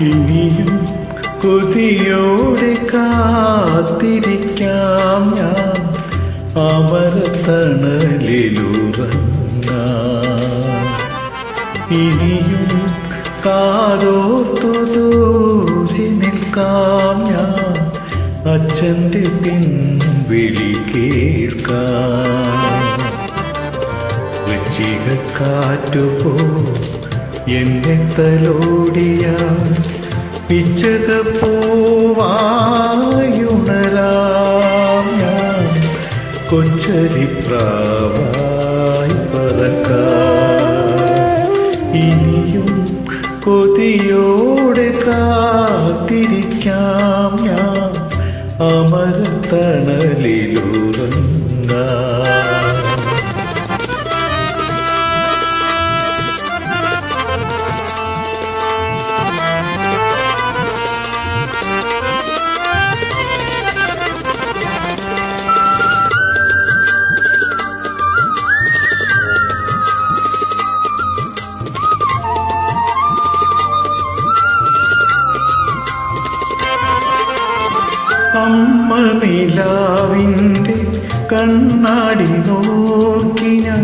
ഇനിയും കൊതിയോടെ കാത്തിരിക്കാം ഞാൻ അമരത്തണലിലുറങ്ങാൻ. ഇനിയും കാതോർത്തു ദൂരെ നിൽക്കാം ഞാൻ അച്ഛൻ്റെ പിൻവിളി കേൾക്കാം. വൃശ്ചികക്കാറ്റുപോ എന്നെ തലോടിയാൽ പിച്ചകപ്പൂവായുണരാം ഞാൻ കൊച്ചരിപ്രാവായി പറക്കാം. ഇനിയും കൊതിയോടെ കാത്തിരിക്കാം ഞാൻ അമരത്തണലിലുറങ്ങാൻ. അമ്മ നിലാവിൻ്റെ കണ്ണാടി നോക്കി ഞാൻ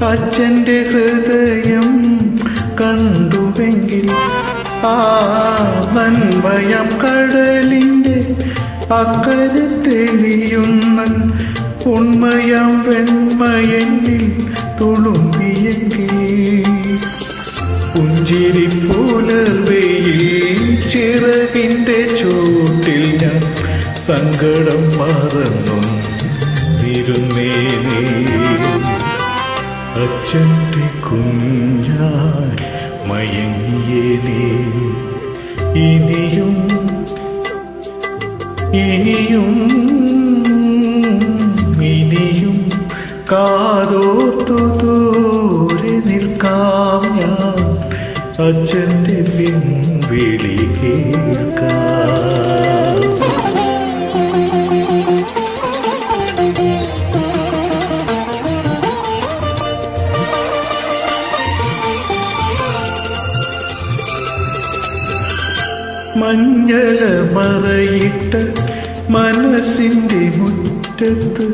അച്ഛൻ്റെ ഹൃദയം കണ്ടുവെങ്കിൽ ആ നന്മയം കടലിൻ്റെ അക്കരെ തെളിയുന്ന ഉണ്മയം വെണ്മയെങ്കിൽ തുളുമ്പിയെങ്കിൽ പുഞ്ചിരി പുലർവയിൽ ചിറകിൻ്റെ ചൂട്ടിൽ ഞാൻ സങ്കടം മറന്നൊന്നിരുന്നേനേ. അച്ഛൻ്റെ കുഞ്ഞായി മയങ്ങിയേനേ. ഇനിയും ഇനിയും ഇനിയും കാതോർത്തു ദൂരെ നിൽക്കാം ഞാൻ അച്ഛൻ്റെ പിൻവിളി കേൾക്കാം. മഞ്ഞള മറയിട്ട മനസ്സിൻ്റെ മുറ്റത്ത്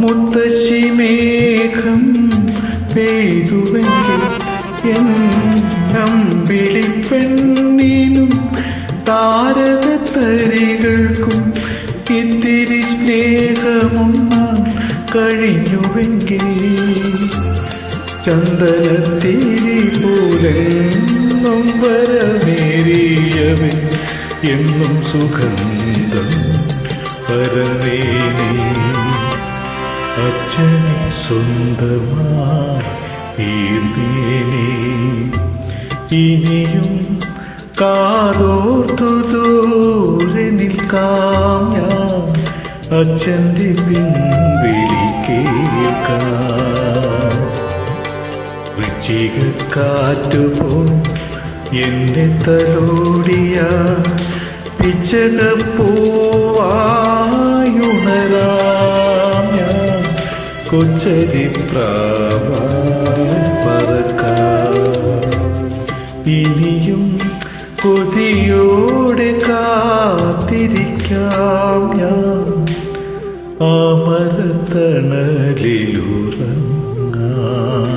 മുത്തശ്ശി മേഘം പെയ്തുവെങ്കിൽ എന്നമ്പിളി പെണ്ണിനും താരകത്തരികൾക്കും ഇത്തിരി സ്നേഹമുണ്ണാൻ കഴിഞ്ഞുവെങ്കിൽ ചന്ദനത്തിരി പോലെ വരമേറിയവൻ എന്നും സുഗന്ധം പരമേനേ. അച്ഛനെ സ്വന്തമായിർന്നേനേ. ഇനിയും കാതോർത്തു ദൂരെ നിൽക്കാം ഞാൻ അച്ഛൻ്റെ പിൻവിളി കേൾക്കാം. വൃശ്ചികക്കാറ്റുപോൽ എന്നെ തലോടിയ പിച്ചകപ്പൂവായുണരാം ഞാൻ കൊച്ചരിപ്രാവായി പറക്കാം. ഇനിയും കൊതിയോടെ കാത്തിരിക്കാം ഞാൻ അമരത്തണലിലുറങ്ങാൻ.